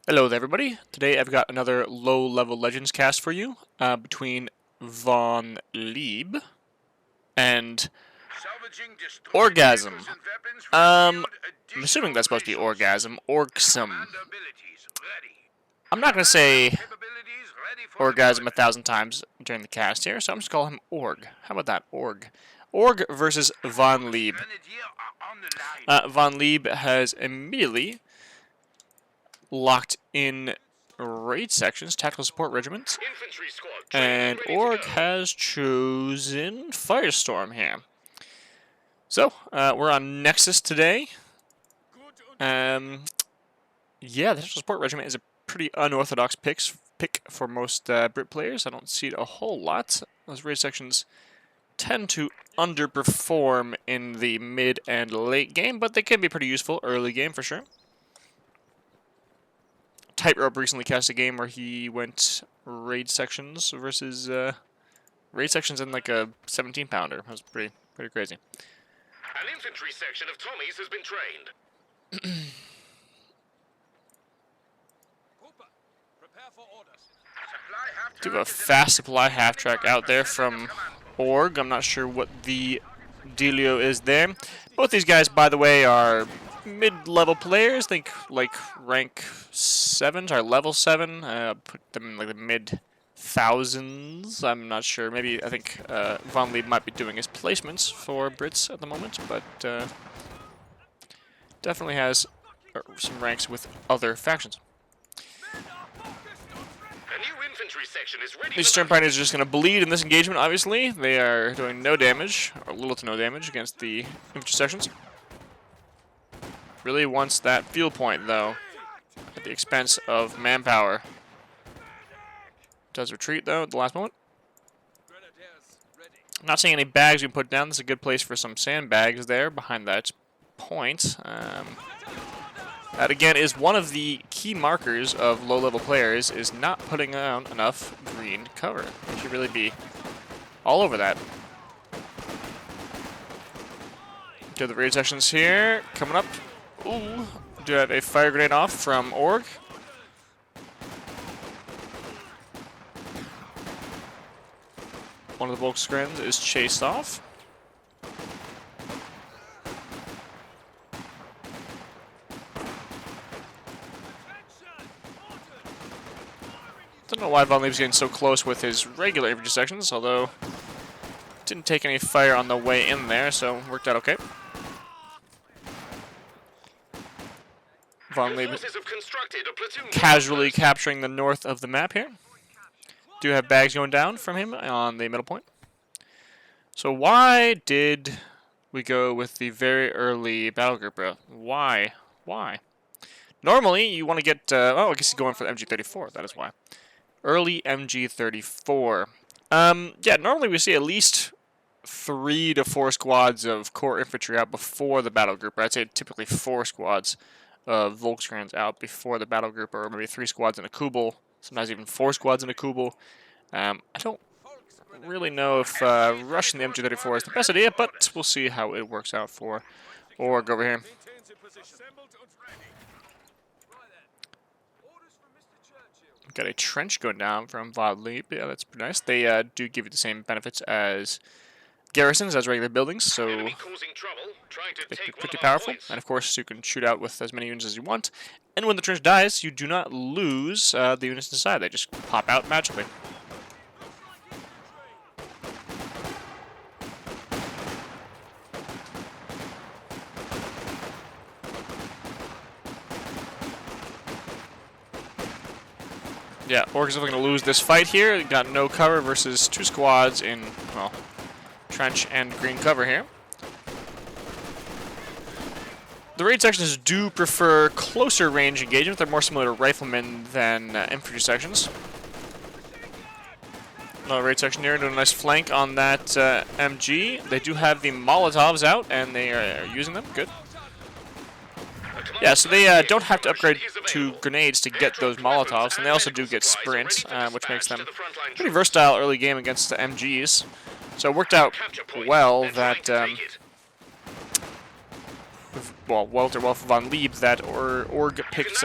Hello there, everybody. Today I've got another low-level Legends cast for you between von Lieb and OrgXam. I'm assuming that's supposed to be OrgXam. OrgXam. I'm not going to say OrgXam 1,000 times during the cast here, so I'm just going to call him Org. How about that? Org. Org versus von Lieb. Von Lieb has immediately locked in raid sections, tactical support regiments, and Org has chosen Feuersturm here. So, we're on Nexus today. Yeah, the tactical support regiment is a pretty unorthodox pick for most Brit players. I don't see it a whole lot. Those raid sections tend to underperform in the mid and late game, but they can be pretty useful early game for sure. Tightrope recently cast a game where he went raid sections versus raid sections in like a 17-pounder. That was pretty crazy. An infantry section of Tommies has been trained. Do have a fast supply half-track out there from Org. I'm not sure what the dealio is there. Both these guys, by the way, are mid-level players. Think like rank 7s or level 7. Put them in like the mid-thousands. I'm not sure. Maybe I think von Lieb might be doing his placements for Brits at the moment, but definitely has some ranks with other factions. These Storm Pioneers are just going to bleed in this engagement, obviously. They are doing no damage, or little to no damage, against the infantry sections. Really wants that field point, though, at the expense of manpower. Does retreat, though, at the last moment. I'm not seeing any bags we can put down. This is a good place for some sandbags there, behind that point. That, again, is one of the key markers of low-level players, is not putting down enough green cover. You should really be all over that. Do the raid sections here, coming up. Ooh, do have a fire grenade off from Org. One of the Volkskrans is chased off. Don't know why von Lieb's getting so close with his regular infantry sections, although didn't take any fire on the way in there, so worked out okay. Von Lieb casually capturing the north of the map here. Do have bags going down from him on the middle point. So why did we go with the very early battle group? Why? Why? Normally, you want to get... oh, I guess he's going for the MG34. That is why. Early MG34. Yeah, normally we see at least 3 to 4 squads of core infantry out before the battle group. I'd say typically 4 squads of Volkskrans out before the battle group, or maybe 3 squads in a Kubel, sometimes even 4 squads in a Kubel. I don't really know if rushing the MG34 is the best idea, but we'll see how it works out for Org over here. Got a trench going down from von Lieb. Yeah, that's pretty nice. They do give you the same benefits as garrisons, as regular buildings, so pretty powerful. And of course, you can shoot out with as many units as you want. And when the trench dies, you do not lose the units inside. They just pop out magically. Yeah, Org is definitely going to lose this fight here. Got no cover versus 2 squads in, well, trench and green cover here. The raid sections do prefer closer range engagement. They're more similar to riflemen than infantry sections. Another raid section here, doing a nice flank on that MG. They do have the Molotovs out, and they are using them. Good. Yeah, so they don't have to upgrade to grenades to get those Molotovs, and they also do get sprint, which makes them pretty versatile early game against the MGs. So it worked out well that, well for von Lieb that Org picked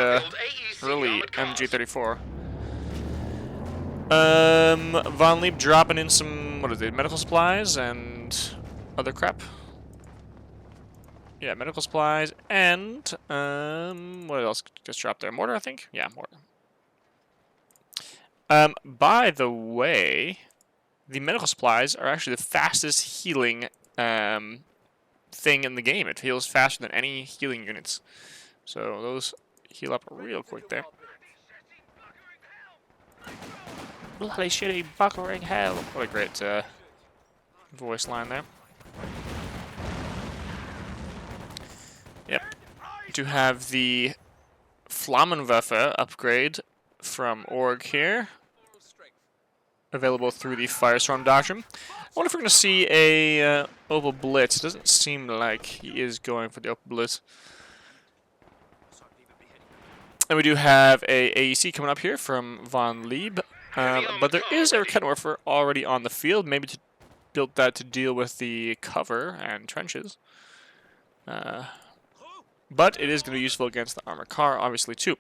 early armored cars. MG34. Von Lieb dropping in some, what is it, medical supplies and other crap. Yeah, medical supplies and, what else just dropped there? Mortar, I think? Yeah, mortar. By the way, the medical supplies are actually the fastest healing, thing in the game. It heals faster than any healing units. So those heal up real quick there. Bloody shitty buckering hell. What a great voice line there. Yep. To have the Flammenwerfer upgrade from Org here. Available through the Feuersturm doctrine. I wonder if we're going to see a Opal Blitz. It doesn't seem like he is going for the Opal Blitz. And we do have a AEC coming up here from Von Lieb. But there is a Kettenwerfer already on the field. Maybe to build that to deal with the cover and trenches. But it is going to be useful against the armored car, obviously, too.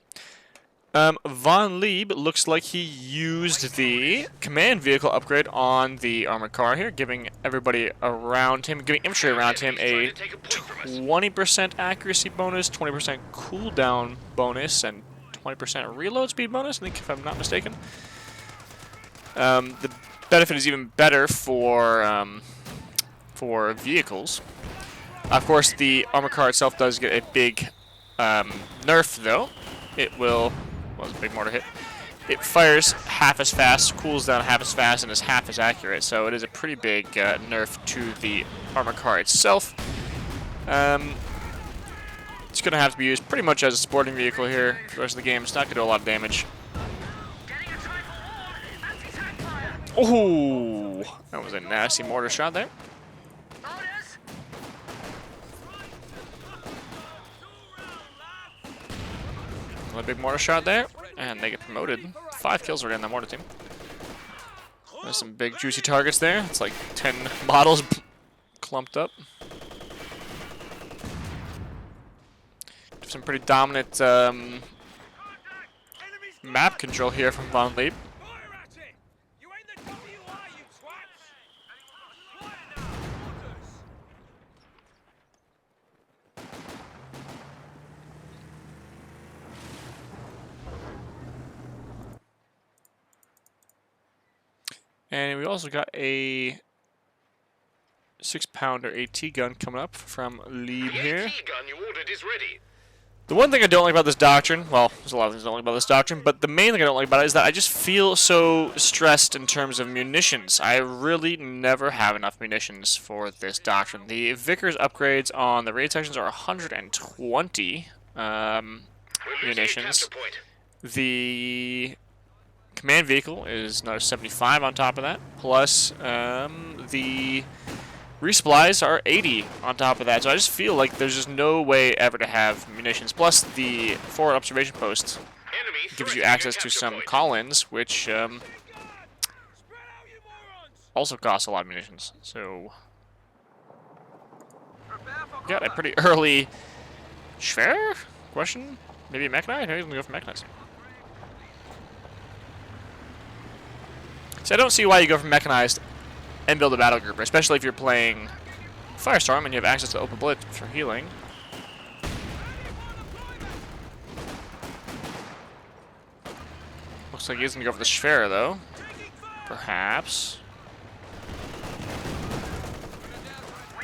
Von Lieb looks like he used the command vehicle upgrade on the armored car here, giving everybody around him, giving infantry around him a 20% accuracy bonus, 20% cooldown bonus, and 20% reload speed bonus, I think, if I'm not mistaken. The benefit is even better for vehicles. Of course, the armored car itself does get a big nerf, though. It will... was a big mortar hit. It fires half as fast, cools down half as fast, and is half as accurate. So it is a pretty big nerf to the armor car itself. It's going to have to be used pretty much as a sporting vehicle here for the rest of the game. It's not going to do a lot of damage. Oh, that was a nasty mortar shot there. A big mortar shot there, and they get promoted. 5 kills already on the mortar team. There's some big juicy targets there. It's like 10 models clumped up. Some pretty dominant map control here from Von Lieb. And we also got a 6-pounder AT gun coming up from Lieb here. The AT gun you ordered is ready. The one thing I don't like about this doctrine, well, there's a lot of things I don't like about this doctrine, but the main thing I don't like about it is that I just feel so stressed in terms of munitions. I really never have enough munitions for this doctrine. The Vickers upgrades on the raid sections are 120 munitions. The command vehicle is another 75 on top of that, plus the resupplies are 80 on top of that, so I just feel like there's just no way ever to have munitions. Plus, the forward observation post gives you access to some call-ins, which also costs a lot of munitions. So, got a pretty early Schwer? Question? Maybe a mechanized? Maybe he's gonna go for mechanized. So I don't see why you go for mechanized and build a battle group, especially if you're playing Feuersturm and you have access to open blitz for healing. Looks like he's gonna go for the Schwer though. Perhaps.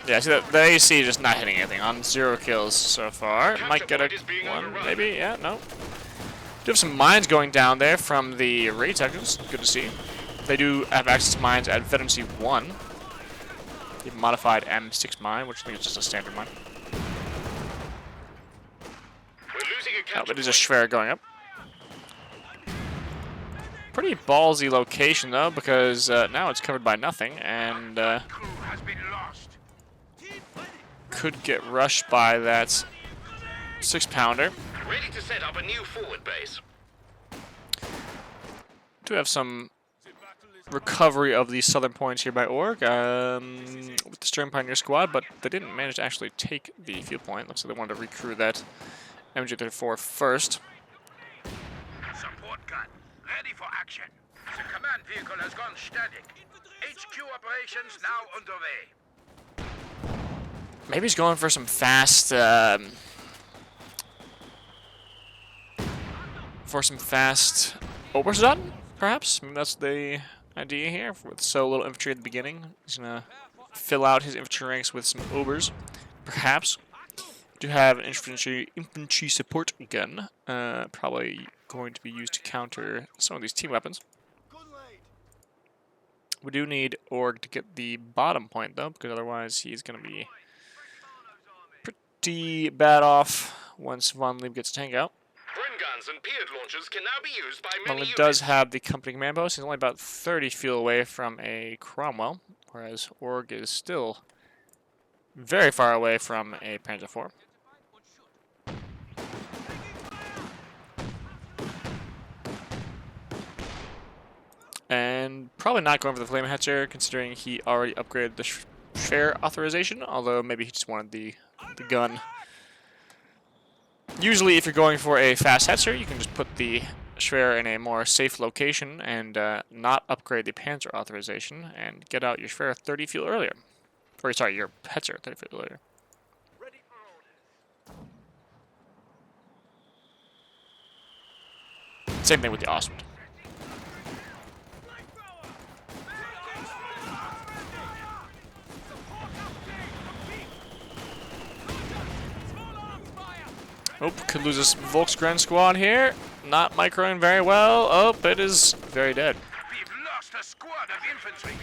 Yeah, see that the AC is just not hitting anything on 0 kills so far. Might get a one, maybe. Yeah, no. Do have some mines going down there from the raid sections. Good to see. They do have access to mines at Veterancy 1. The modified M6 mine, which I think is just a standard mine. Oh, but there's a Schwer going up. Pretty ballsy location, though, because now it's covered by nothing, and could get rushed by that 6-pounder. Ready to set up a new forward base. Do have some recovery of the southern points here by Org with the Stern Pioneer squad, but they didn't manage to actually take the field point. Looks like they wanted to recruit that MG34 first. support gun, ready for action. The command vehicle has gone static. HQ operations now underway. Maybe he's going for some fast, overstun, perhaps? Maybe that's the idea here. With so little infantry at the beginning, he's gonna fill out his infantry ranks with some obers, perhaps. Do have an infantry support gun, probably going to be used to counter some of these team weapons. We do need Org to get the bottom point though, because otherwise he's gonna be pretty bad off once Von Lieb gets tank out. Bren guns and Peard launchers can now be used by Von many Lieb units. does have the company command post. He's only about 30 fuel away from a Cromwell, whereas Org is still very far away from a Panzer IV. And probably not going for the Flame Hatcher, considering he already upgraded the share authorization, although maybe he just wanted the gun. Usually, if you're going for a fast Hetzer, you can just put the Schwer in a more safe location and not upgrade the Panzer authorization and get out your Schwer 30 fuel earlier. Or, sorry, your Hetzer 30 fuel earlier. Same thing with the Ostwind. Oh, could lose this Volksgren squad here. Not microing very well. Oh, it is very dead. We've lost a squad of infantry.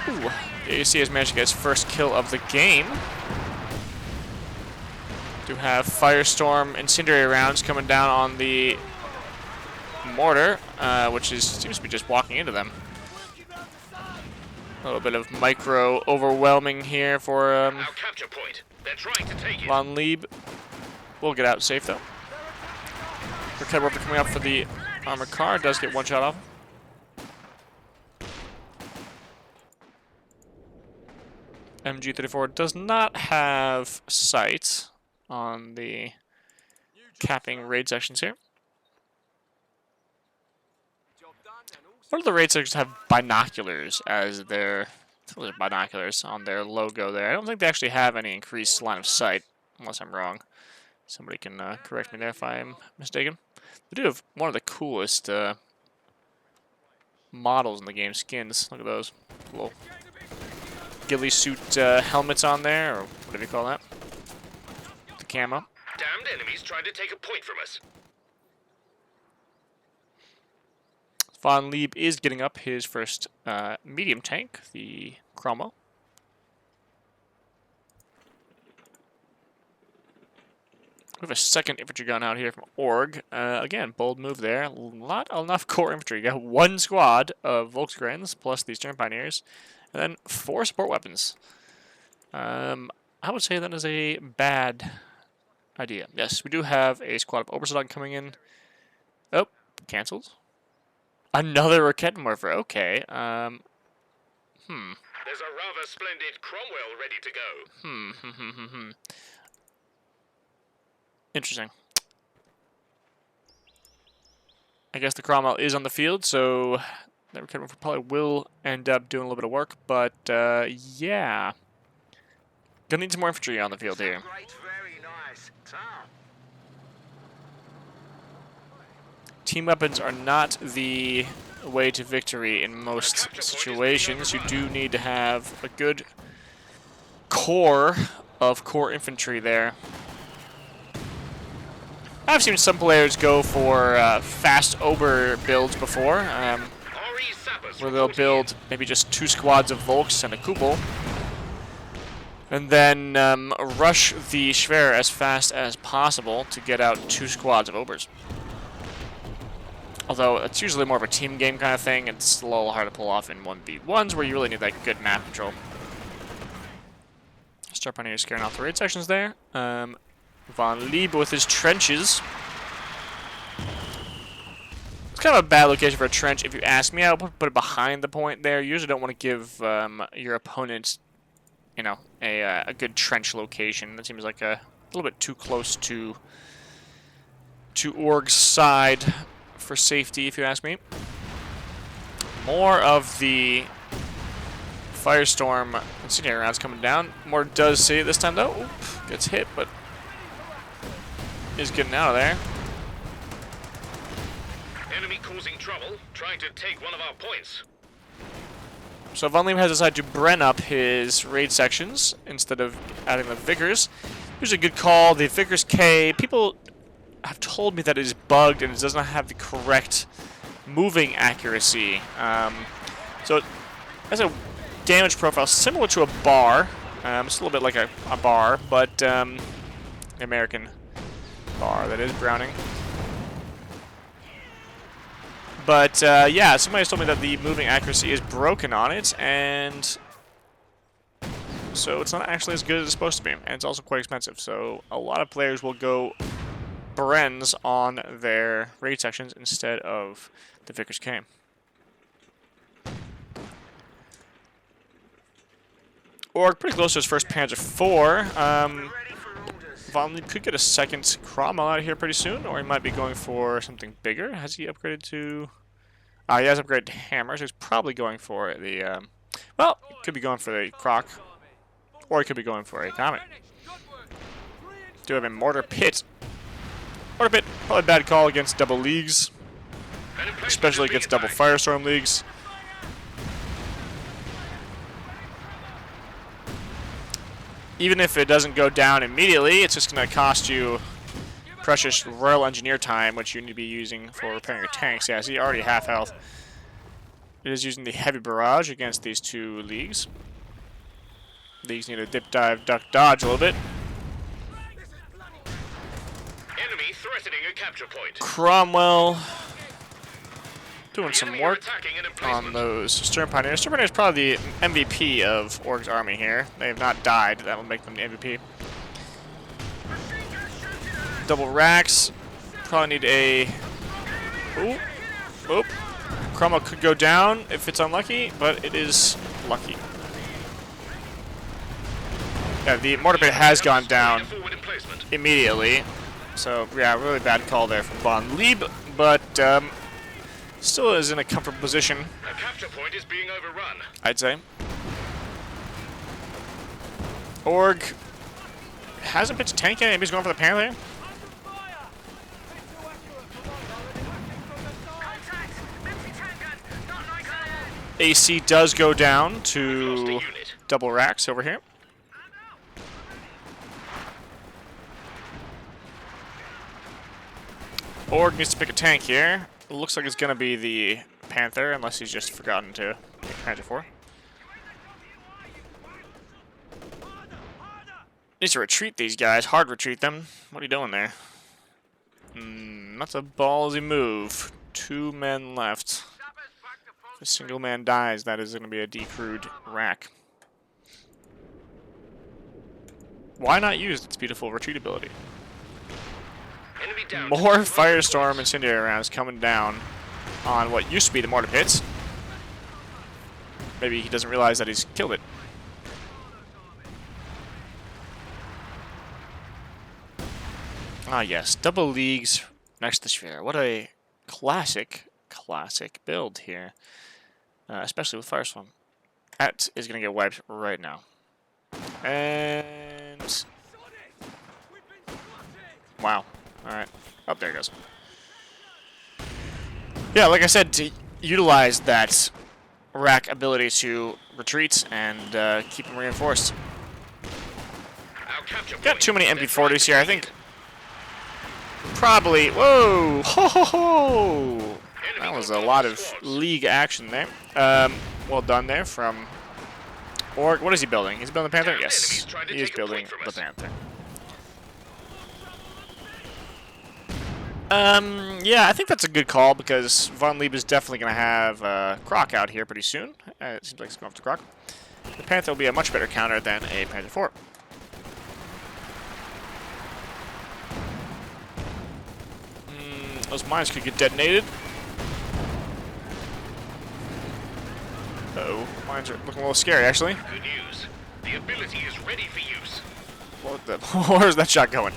Ooh. Yeah, you see has managed to get his first kill of the game. Do have Feuersturm incendiary rounds coming down on the mortar, which seems to be just walking into them. A little bit of micro overwhelming here for Our capture point. They're trying to take it. Von Lieb. We'll get out safe though. Rocket Warper coming up for the armored car. Does get one shot off. MG34 does not have sight on the capping raid sections here. What do the raid sections have binoculars as their binoculars on their logo there? I don't think they actually have any increased line of sight, unless I'm wrong. Somebody can correct me there if I'm mistaken. They do have one of the coolest models in the game, skins. Look at those little ghillie suit helmets on there, or whatever you call that. The camo. Damned enemies trying to take a point from us. Von Lieb is getting up his first medium tank, the Cromwell. We have a second infantry gun out here from Org. Again, bold move there. Not enough core infantry. You got one squad of Volksgrens plus these German Pioneers, and then 4 support weapons. I would say that is a bad idea. Yes, we do have a squad of Obersoldaten coming in. Oh, cancelled. Another Rakettenwerfer. Okay. There's a rather splendid Cromwell ready to go. Interesting. I guess the Cromwell is on the field, so that Rakettenwerfer probably will end up doing a little bit of work, but yeah. Gonna need some more infantry on the field here. Great, very nice. Team weapons are not the way to victory in most situations. You do need to have a good core of core infantry there. I've seen some players go for fast Ober builds before, where they'll build maybe just 2 squads of Volks and a Kubel, and then rush the Schwer as fast as possible to get out 2 squads of Obers. Although it's usually more of a team game kind of thing, it's a little hard to pull off in 1v1s where you really need that good map control. Start Pioneer scaring off the raid sections there. Von Lieb with his trenches. It's kind of a bad location for a trench if you ask me. I would put it behind the point there. You usually don't want to give your opponent, you know, a good trench location. That seems like a little bit too close to to Org's side for safety, if you ask me. More of the Feuersturm incendiary rounds coming down. More does see it this time, though. Oop, gets hit, but is getting out of there. Enemy causing trouble, trying to take one of our points. So Von Lieb has decided to Bren up his raid sections instead of adding the Vickers. Here's a good call. The Vickers K, people have told me that it is bugged and it does not have the correct moving accuracy. So it has a damage profile similar to a bar. It's a little bit like a bar, but American bar, that is, Browning. But yeah, somebody told me that the moving accuracy is broken on it, and so it's not actually as good as it's supposed to be, and it's also quite expensive. So a lot of players will go Brens on their raid sections instead of the Vickers K. Org pretty close to his first Panzer IV. Von Lieb could get a second Cromwell out of here pretty soon, or he might be going for something bigger. Has he upgraded to... he has upgraded to hammer, so he's probably going for the... well, he could be going for the Croc, or he could be going for a Comet. Do have a Mortar Pit. Mortar Pit, probably a bad call against double leagues, especially against double Feuersturm leagues. Even if it doesn't go down immediately, it's just going to cost you precious Royal Engineer time, which you need to be using for repairing your tanks. Yeah, see, already half health. It is using the heavy barrage against these two leagues. Leagues need to dip, dive, duck, dodge a little bit. Enemy threatening a capture point. Cromwell doing some work on those Stern Pioneers. Stern Pioneer is probably the MVP of Org's army here. They have not died. That will make them the MVP. Double racks. Probably need a... Oop. Oop. Cromwell could go down if it's unlucky, but it is lucky. Yeah, the mortar pit has gone down immediately. So, yeah, really bad call there from Von Lieb, but still is in a comfortable position. A capture point is being overrun. I'd say. Org hasn't pitched a tank yet. Maybe he's going for the Panther. AC does go down to double racks over here. Org needs to pick a tank here. It looks like it's going to be the Panther, unless he's just forgotten to pick Panzer IV. Needs to retreat these guys. Hard retreat them. What are you doing there? That's a ballsy move. 2 men left. If a single man dies, that is going to be a decrewed rack. Why not use its beautiful retreat ability? More Feuersturm incendiary rounds coming down on what used to be the mortar pits. Maybe he doesn't realize that he's killed it. Ah yes, double leagues next to the sphere. What a classic build here. Especially with Feuersturm. That is going to get wiped right now. And... wow. Alright. Oh, there it goes. Yeah, like I said, to utilize that rack ability to retreat and keep them reinforced. Got too many MP40s here, I think. Probably... whoa! Ho ho ho! That was a lot of league action there. Well done there from Org. What is he building? He's building the Panther? Yes. He is building the Panther. Yeah, I think that's a good call because Von Lieb is definitely going to have Croc out here pretty soon. It seems like he's going for Croc. The Panther will be a much better counter than a Panzer IV. Those mines could get detonated. Uh-oh, mines are looking a little scary, actually. Good news. The ability is ready for use. What the? Where's that shot going?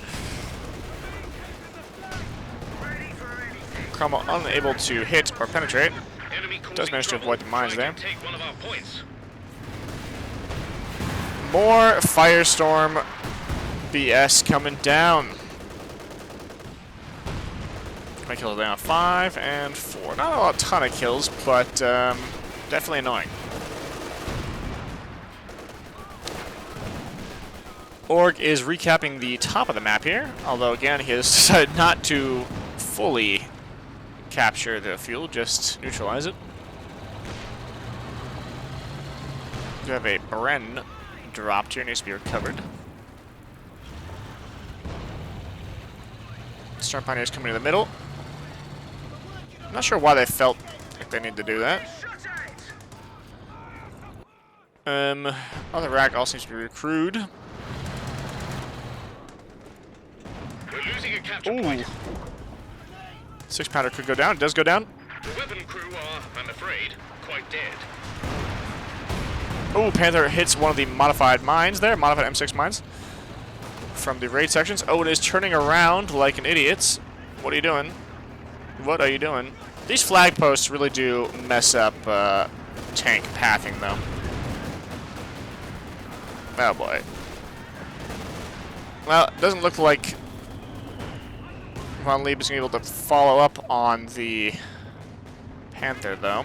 Cromwell unable to hit or penetrate. Enemy Does manage to avoid the mines there. Take one of our points. More Feuersturm BS coming down. My kills down 5 and 4. Not a ton of kills, but definitely annoying. Org is recapping the top of the map here, although again he has decided not to fully capture the fuel, just neutralize it. We have a Bren dropped here, needs to be recovered. Storm Pioneers coming in the middle. I'm not sure why they felt like they need to do that. Other rack also seems to be recruited. We're losing a capture point. 6-pounder could go down. It does go down. The weapon crew are, I'm afraid, quite dead. Oh, Panther hits one of the modified mines there. Modified M6 mines. From the raid sections. Oh, it is turning around like an idiot. What are you doing? What are you doing? These flag posts really do mess up tank pathing, though. Oh, boy. Well, it doesn't look like Lieb is going to be able to follow up on the Panther, though.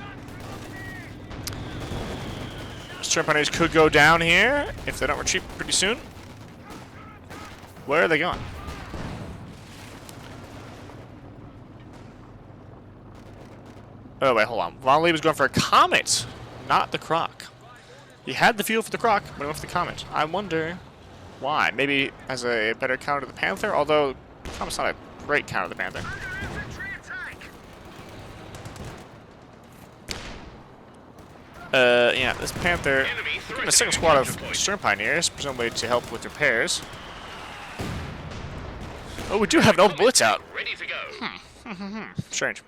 Storm Pioneers could go down here if they don't retreat pretty soon. Where are they going? Oh, wait, hold on. Lieb is going for a Comet, not the Croc. He had the fuel for the Croc, but he went for the Comet. I wonder why. Maybe as a better counter to the Panther, although Comet's not a great counter to the Panther. Yeah, this Panther, getting a second squad of Storm Pioneers, presumably to help with repairs. Oh, we do have an open blitz out. Ready to go. Strange.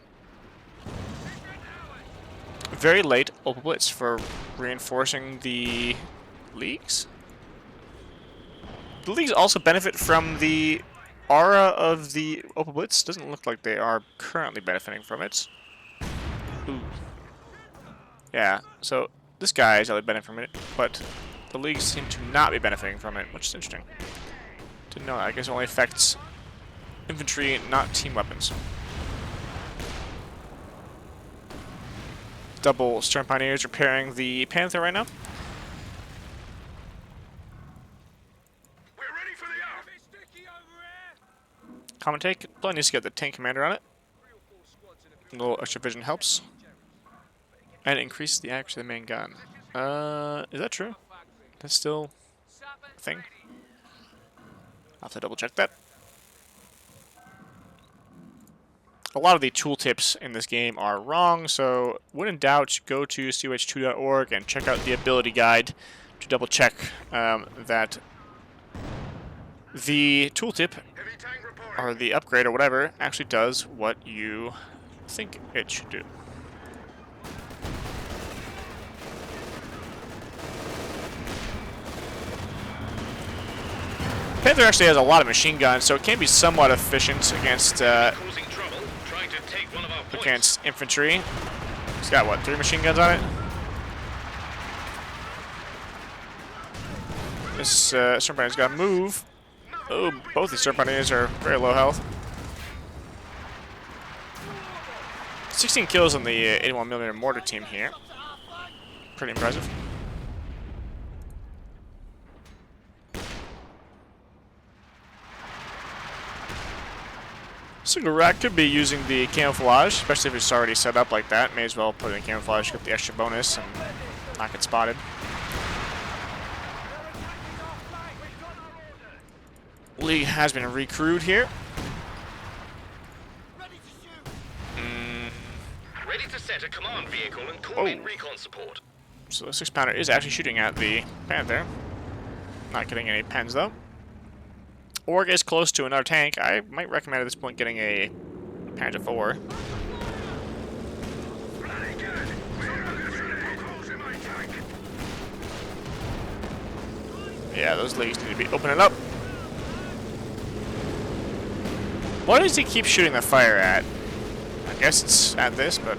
Very late open blitz for reinforcing the leagues. The leagues also benefit from the aura of the open blitz. Doesn't look like they are currently benefiting from it. Ooh. Yeah, so this guy is really benefiting from it, but the leagues seem to not be benefiting from it, which is interesting. Didn't know that. I guess it only affects infantry, not team weapons. Double Storm Pioneers repairing the Panther right now. We're ready for the arm. Common take. Probably needs to get the tank commander on it. A little extra vision helps. And increase the accuracy of the main gun. Is that true? That's still a thing? I'll have to double check that. A lot of the tooltips in this game are wrong, so when in doubt, go to CoH2.org and check out the ability guide to double check that the tooltip or the upgrade or whatever actually does what you think it should do. Panther actually has a lot of machine guns, so it can be somewhat efficient against Causing trouble, trying to take one of our points. against infantry. He's got what, 3 machine guns on it? This Storm Pioneer's got to move. Oh, both these Storm Pioneers are very low health. 16 kills on the 81mm mortar team here. Pretty impressive. Single rack could be using the camouflage, especially if it's already set up like that. May as well put in camouflage, get the extra bonus, and not get spotted. League has been recruited here. Ready to set a command vehicle and call in recon support. So the 6-pounder is actually shooting at the Panther. Not getting any pens though. Org is close to another tank. I might recommend at this point getting a Panther 4. Yeah, those leagues need to be opening up. Why does he keep shooting the fire at? I guess it's at this, but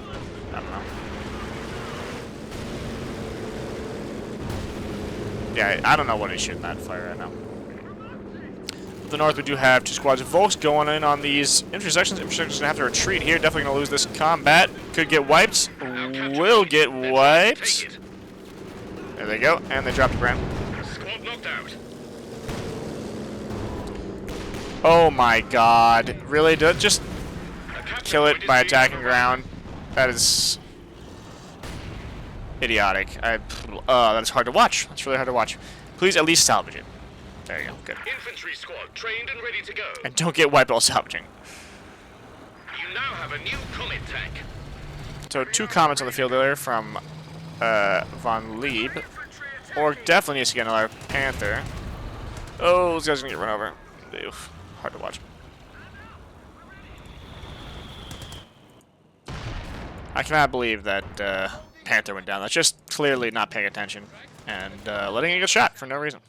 I don't know. Yeah, I don't know what he's shooting that fire right now. To the north, we do have 2 squads of Volks going in on these intersections. Intersections gonna have to retreat here. Definitely gonna lose this combat. Could get wiped. Will get wiped. There they go, and they dropped the ground. Squad knocked out. Oh my god. Really? Do it? Just kill it by attacking ground. That is idiotic. That is hard to watch. That's really hard to watch. Please at least salvage it. There you go. Good. Infantry squad trained and ready to go. And don't get wiped while salvaging. You now have a new Comet tank. So 2 comments on the field there from von Lieb. Org definitely needs to get another Panther. Oh, this guy's gonna get run over. Oof. Hard to watch. I cannot believe that Panther went down. That's just clearly not paying attention and letting it get shot for no reason.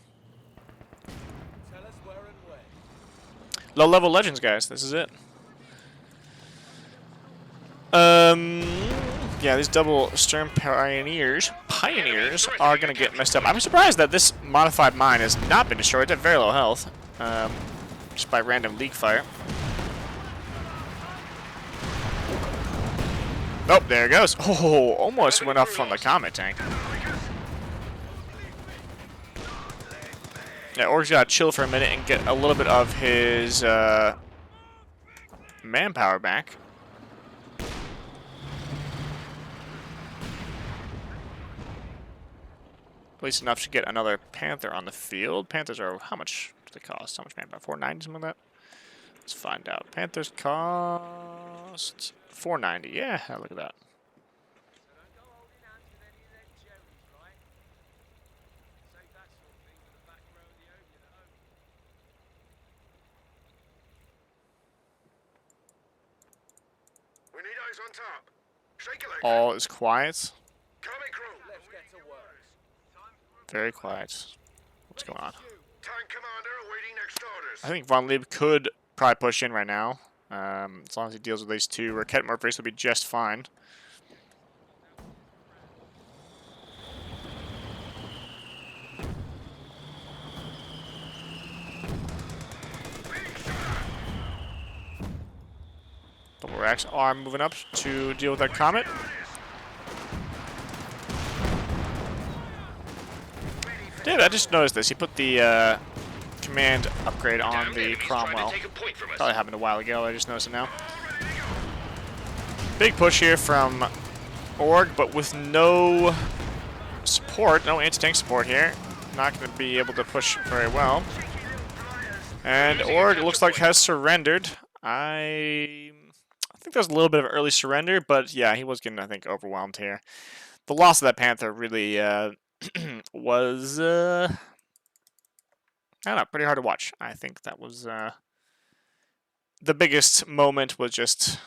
Low-level legends, guys. This is it. Yeah, these double Sturm pioneers are gonna get messed up. I'm surprised that this modified mine has not been destroyed. It's at very low health, just by random leak fire. Nope, there it goes. Oh, almost went off from the Comet tank. Yeah, Org's gotta chill for a minute and get a little bit of his manpower back. At least enough to get another Panther on the field. Panthers are, how much do they cost? How much manpower? 490, something like that? Let's find out. Panthers cost 490. Yeah, look at that. We need eyes on top. Shake it like All is quiet. Comet crew. Very quiet. What's going on? Tank commander awaiting next orders. I think Von Lieb could probably push in right now. As long as he deals with these 2. Raket Morpheus will be just fine. Double racks are moving up to deal with that Comet. Dude, I just noticed this. He put the command upgrade on the Cromwell. Probably happened a while ago. I just noticed it now. Big push here from Org, but with no support, no anti-tank support here. Not going to be able to push very well. And Org looks like has surrendered. I think there's a little bit of early surrender, but yeah, he was getting, I think, overwhelmed here. The loss of that Panther really was, I don't know, pretty hard to watch. I think that was the biggest moment was just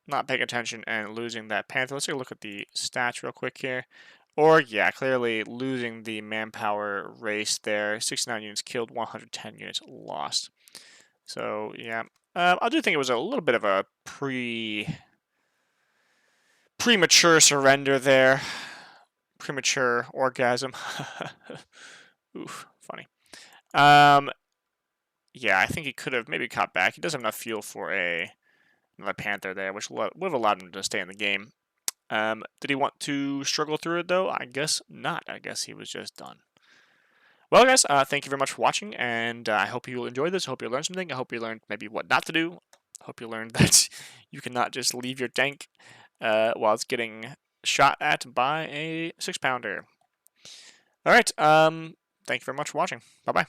not paying attention and losing that Panther. Let's take a look at the stats real quick here. Org, yeah, clearly losing the manpower race there. 69 units killed, 110 units lost. So, yeah. I do think it was a little bit of a premature surrender there. Premature orgasm. Oof, funny. Yeah, I think he could have maybe caught back. He does have enough fuel for another Panther there, which would have allowed him to stay in the game. Did he want to struggle through it, though? I guess not. I guess he was just done. Well, guys, thank you very much for watching, and I hope you enjoyed this. I hope you learned something. I hope you learned maybe what not to do. I hope you learned that you cannot just leave your tank while it's getting shot at by a 6-pounder. All right, thank you very much for watching. Bye-bye.